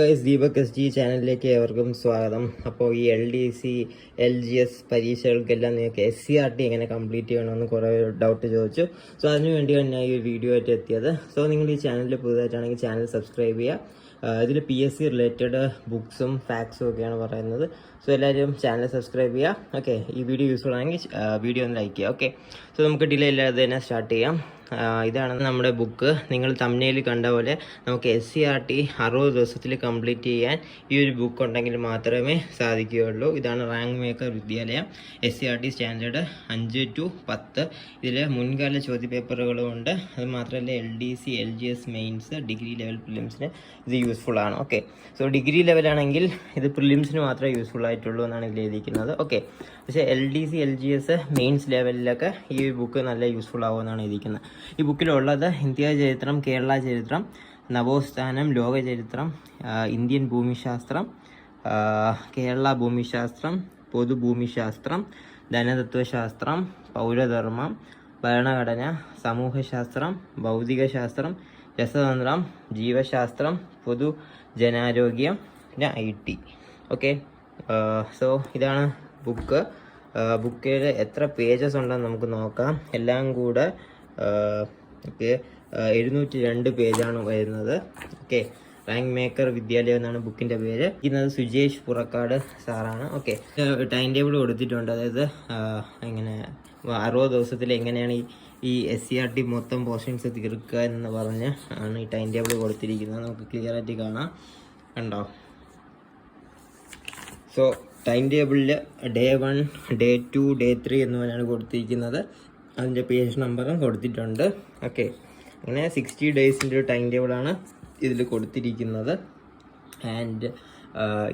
Deepak S G ചാനലിലേക്ക് ഏവർക്കും സ്വാഗതം. അപ്പോൾ ഈ LDC LGS പരീക്ഷകൾക്കെല്ലാം നിങ്ങൾക്ക് SCRT എങ്ങനെ കംപ്ലീറ്റ് ചെയ്യണമെന്ന് കുറേ ഡൗട്ട് ചോദിച്ചു. സോ അതിനു വേണ്ടിയാണ് ഞാൻ ഈ വീഡിയോ ആയിട്ട് എത്തിയത്. സോ നിങ്ങൾ ഈ ചാനലിൽ പുതുതായിട്ടാണെങ്കിൽ ചാനൽ സബ്സ്ക്രൈബ് ചെയ്യുക. ഇതിൽ PSC റിലേറ്റഡ് ബുക്സും ഫാക്ട്സും ഒക്കെയാണ് പറയുന്നത്. സോ എല്ലാവരും ചാനൽ സബ്സ്ക്രൈബ് ചെയ്യുക. ഓക്കെ, ഈ വീഡിയോ യൂസ്ഫുൾ ആണെങ്കിൽ വീഡിയോ ഒന്ന് ലൈക്ക് ചെയ്യുക. ഓക്കെ, സോ നമുക്ക് ഡിലേ ഇല്ലാതെ തന്നെ സ്റ്റാർട്ട് ചെയ്യാം. ഇതാണ് നമ്മുടെ ബുക്ക്. നിങ്ങൾ തംബ്നെയിൽ കണ്ട പോലെ നമുക്ക് SCRT 60 ദിവസത്തിൽ കംപ്ലീറ്റ് ചെയ്യാൻ ഈ ഒരു ബുക്ക് ഉണ്ടെങ്കിൽ മാത്രമേ സാധിക്കുകയുള്ളൂ. ഇതാണ് റാങ്ക് മേക്കർ വിദ്യാലയം SCRT സ്റ്റാൻഡേർഡ് 5 to 10. ഇതിൽ മുൻകാല ചോദ്യപേപ്പറുകളും ഉണ്ട്. അത് മാത്രമല്ല LDC LGS mains degree level പ്രിലിംസിന് ഇത് യൂസ്ഫുൾ ആണ്. ഓക്കെ, സോ ഡിഗ്രി ലെവലാണെങ്കിൽ ഇത് പ്രിലിംസിന് മാത്രമേ യൂസ്ഫുൾ ആയിട്ടുള്ളൂ എന്നാണ് ഇതിൽ എഴുതിയിരിക്കുന്നത്. ഓക്കെ, പക്ഷേ LDC LGS മെയിൻസ് ലെവലിലൊക്കെ ഈ ബുക്ക് നല്ല യൂസ്ഫുൾ ആവുമെന്നാണ് എഴുതിയിരിക്കുന്നത്. ഈ ബുക്കിലുള്ളത് ഇന്ത്യ ചരിത്രം, കേരള ചരിത്രം, നവോത്ഥാനം, ലോക ചരിത്രം, ഇന്ത്യൻ ഭൂമിശാസ്ത്രം, കേരള ഭൂമിശാസ്ത്രം, പൊതുഭൂമിശാസ്ത്രം, ധനതത്വശാസ്ത്രം, പൗരധർമ്മം, ഭരണഘടന, സമൂഹശാസ്ത്രം, ഭൗതികശാസ്ത്രം, രസതന്ത്രം, ജീവശാസ്ത്രം, പൊതുജനാരോഗ്യം, പിന്നെ IT. ഓക്കെ, സോ ഇതാണ് ബുക്ക്. ബുക്കിൽ എത്ര പേജസ് ഉണ്ടെന്ന് നമുക്ക് നോക്കാം. എല്ലാം കൂടെ 702 പേജാണ് വരുന്നത്. ഓക്കെ, റാങ്ക് മേക്കർ വിദ്യാലയം എന്നാണ് ബുക്കിൻ്റെ പേര്. ഇന്നത് സുജേഷ് പുറക്കാട് സാറാണ്. ഓക്കെ, ടൈം ടേബിൾ കൊടുത്തിട്ടുണ്ട്. അതായത് ഇങ്ങനെ 60 ദിവസത്തിൽ എങ്ങനെയാണ് ഈ SCRT മൊത്തം പോർഷൻസ് തീർക്കുക എന്ന് പറഞ്ഞ് ആണ് ഈ ടൈം ടേബിൾ കൊടുത്തിരിക്കുന്നത്. നമുക്ക് ക്ലിയർ ആയിട്ട് കാണാം. കണ്ടോ? സോ ടൈം ടേബിളിൽ Day 1, Day 2, Day 3 എന്നിവയാണ് കൊടുത്തിരിക്കുന്നത്. അതിൻ്റെ പേജ് നമ്പറും കൊടുത്തിട്ടുണ്ട്. ഓക്കെ, അങ്ങനെ 60 ഡേയ്സിൻ്റെ ഒരു ടൈം ടേബിളാണ് ഇതിൽ കൊടുത്തിരിക്കുന്നത്. ആൻഡ്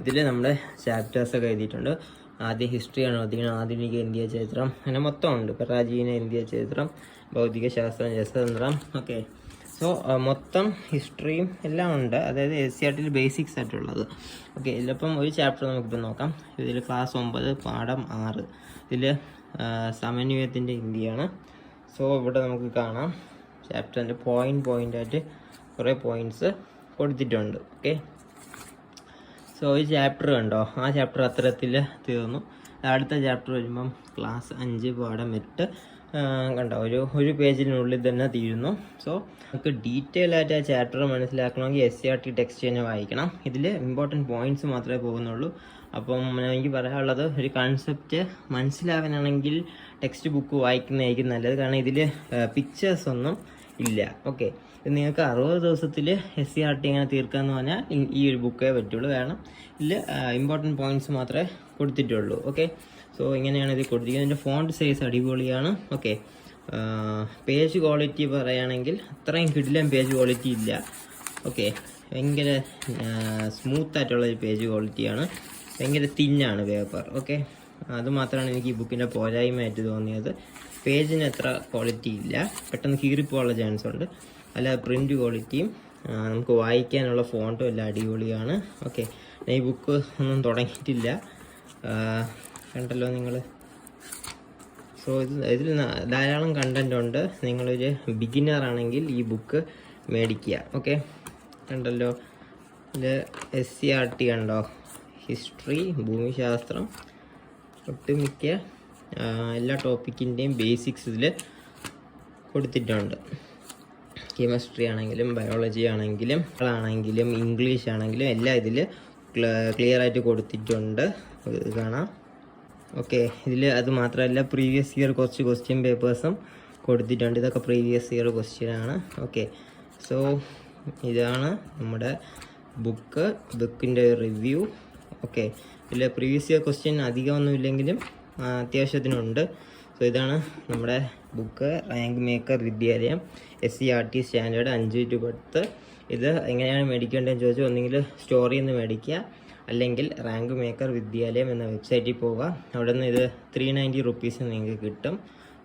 ഇതിൽ നമ്മുടെ ചാപ്റ്റേഴ്സൊക്കെ എഴുതിയിട്ടുണ്ട്. ആദ്യം ഹിസ്റ്ററിയാണ് കൊടുത്തിരിക്കുന്നത്. ആധുനിക ഇന്ത്യ ചരിത്രം, അങ്ങനെ മൊത്തം ഉണ്ട്. പ്രാചീന ഇന്ത്യ ചരിത്രം, ഭൗതികശാസ്ത്രം, രസതന്ത്രം. ഓക്കെ, സോ മൊത്തം ഹിസ്റ്ററിയും എല്ലാം ഉണ്ട്. അതായത് SCRTയിൽ ബേസിക്സ് ആയിട്ടുള്ളത്. ഓക്കെ, ഇതിലിപ്പം ഒരു ചാപ്റ്റർ നമുക്കിപ്പോൾ നോക്കാം. ഇതിൽ ക്ലാസ് 9 പാഠം 6. ഇതിൽ സമന്വയത്തിൻ്റെ ഇന്ത്യയാണ്. സോ ഇവിടെ നമുക്ക് കാണാം ചാപ്റ്ററിൻ്റെ പോയിൻ്റായിട്ട് കുറേ പോയിൻറ്റ്സ് കൊടുത്തിട്ടുണ്ട്. ഓക്കെ, സോ ഈ ചാപ്റ്റർ കണ്ടോ, ആ ചാപ്റ്റർ അത്തരത്തിൽ തീർന്നു. അടുത്ത ചാപ്റ്റർ വരുമ്പം ക്ലാസ് 5 പാഠം 8 കണ്ടോ, ഒരു പേജിനുള്ളിൽ തന്നെ തീരുന്നു. സോ നമുക്ക് ഡീറ്റെയിൽ ആയിട്ട് ആ ചാപ്റ്റർ മനസ്സിലാക്കണമെങ്കിൽ SCRT ടെക്സ്റ്റ് തന്നെ വായിക്കണം. ഇതിൽ ഇമ്പോർട്ടൻറ്റ് പോയിൻറ്റ്സ് മാത്രമേ പോകുന്നുള്ളൂ. അപ്പം എനിക്ക് പറയാനുള്ളത്, ഒരു കൺസെപ്റ്റ് മനസ്സിലാകാനാണെങ്കിൽ ടെക്സ്റ്റ് ബുക്ക് വായിക്കുന്നതായിരിക്കും നല്ലത്. കാരണം ഇതിൽ പിക്ചേഴ്സ് ഒന്നും ഇല്ല. ഓക്കെ, നിങ്ങൾക്ക് 60 ദിവസത്തിൽ SCRT എങ്ങനെ തീർക്കാമെന്ന് പറഞ്ഞാൽ ഈ ഒരു ബുക്കേ പറ്റുള്ളൂ. കാരണം ഇതിൽ ഇമ്പോർട്ടൻറ്റ് പോയിൻറ്റ്സ് മാത്രമേ കൊടുത്തിട്ടുള്ളൂ. ഓക്കെ, സോ ഇങ്ങനെയാണ് ഇത് കൊടുത്തിരിക്കുന്നത്. ഇതിൻ്റെ ഫോണ്ട് സൈസ് അടിപൊളിയാണ്. ഓക്കെ, പേജ് ക്വാളിറ്റി പറയുകയാണെങ്കിൽ അത്രയും കിടിലൻ പേജ് ക്വാളിറ്റി ഇല്ല. ഓക്കെ, ഭയങ്കര സ്മൂത്തായിട്ടുള്ള ഒരു പേജ് ക്വാളിറ്റിയാണ്. ഭയങ്കര തിന്നാണ് പേപ്പർ. ഓക്കെ, അതുമാത്രമാണ് എനിക്ക് ഈ ബുക്കിൻ്റെ പോരായ്മയായിട്ട് തോന്നിയത്. പേജിന് അത്ര ക്വാളിറ്റി ഇല്ല, പെട്ടെന്ന് കീറിപ്പോകാനുള്ള ചാൻസ് ഉണ്ട്. അല്ല, പ്രിൻ്റ് ക്വാളിറ്റിയും നമുക്ക് വായിക്കാനുള്ള ഫോണ്ടും എല്ലാം അടിപൊളിയാണ്. ഓക്കെ, ഞാൻ ഈ ബുക്ക് ഒന്നും തുടങ്ങിയിട്ടില്ല, കണ്ടല്ലോ നിങ്ങൾ. സോ ഇതിൽ ധാരാളം കണ്ടൻ്റ് ഉണ്ട്. നിങ്ങളൊരു ബിഗിനർ ആണെങ്കിൽ ഈ ബുക്ക് മേടിക്കുക. ഓക്കെ, കണ്ടല്ലോ, ഇത് SCRT കണ്ടോ, ഹിസ്റ്ററി, ഭൂമിശാസ്ത്രം, ഒട്ടുമിക്ക എല്ലാ ടോപ്പിക്കിൻ്റെയും ബേസിക്സ് ഇതിൽ കൊടുത്തിട്ടുണ്ട്. കെമിസ്ട്രി ആണെങ്കിലും ബയോളജി ആണെങ്കിലും ഇംഗ്ലീഷ് ആണെങ്കിലും എല്ലാം ഇതിൽ ക്ലിയർ ആയിട്ട് കൊടുത്തിട്ടുണ്ട്. ഇത് കാണാം. ഓക്കെ, ഇതിൽ അത് മാത്രമല്ല പ്രീവിയസ് ഇയർ കുറച്ച് ക്വസ്റ്റ്യൻ പേപ്പേഴ്സും കൊടുത്തിട്ടുണ്ട്. ഇതൊക്കെ പ്രീവിയസ് ഇയർ ക്വസ്റ്റ്യൻ ആണ്. ഓക്കെ, സോ ഇതാണ് നമ്മുടെ ബുക്കിൻ്റെ റിവ്യൂ. ഓക്കെ, ഇതിൽ പ്രീവിയസ് ഇയർ ക്വസ്റ്റ്യൻ അധികമൊന്നും ഇല്ലെങ്കിലും അത്യാവശ്യത്തിനുണ്ട്. സോ ഇതാണ് നമ്മുടെ ബുക്ക്, റാങ്ക് മേക്കർ വിദ്യാലയം SCRT സ്റ്റാൻഡേർഡ് 5 to 10. ഇത് എങ്ങനെയാണ് മേടിക്കേണ്ടതെന്ന് ചോദിച്ചാൽ ഒന്നെങ്കിൽ സ്റ്റോറിൽ നിന്ന് മേടിക്കുക, അല്ലെങ്കിൽ റാങ്ക് മേക്കർ വിദ്യാലയം എന്ന വെബ്സൈറ്റിൽ പോവുക. അവിടെ നിന്ന് ഇത് 390 റുപ്പീസ് നിങ്ങൾക്ക് കിട്ടും.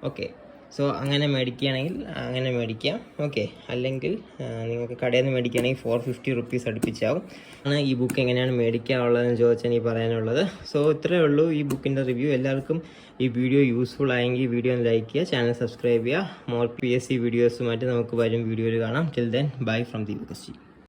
ഓക്കെ, സോ അങ്ങനെ മേടിക്കുകയാണെങ്കിൽ അങ്ങനെ മേടിക്കാം. ഓക്കെ, അല്ലെങ്കിൽ നിങ്ങൾക്ക് കടയിൽ നിന്ന് മേടിക്കുകയാണെങ്കിൽ 450 റുപ്പീസ് അടുപ്പിച്ചാവും. ആണ് ഈ ബുക്ക് എങ്ങനെയാണ് മേടിക്കാനുള്ളതെന്ന് ചോദിച്ചാൽ ഈ പറയാനുള്ളത്. സോ ഇത്രയേ ഉള്ളൂ ഈ ബുക്കിൻ്റെ റിവ്യൂ. എല്ലാവർക്കും ഈ വീഡിയോ യൂസ്ഫുൾ ആയെങ്കിൽ വീഡിയോ ലൈക്ക് ചെയ്യുക, ചാനൽ സബ്സ്ക്രൈബ് ചെയ്യുക. മോർ PSC വീഡിയോസുമായിട്ട് നമുക്ക് വരും വീഡിയോയിൽ കാണാം. Till then, bye from Deepak.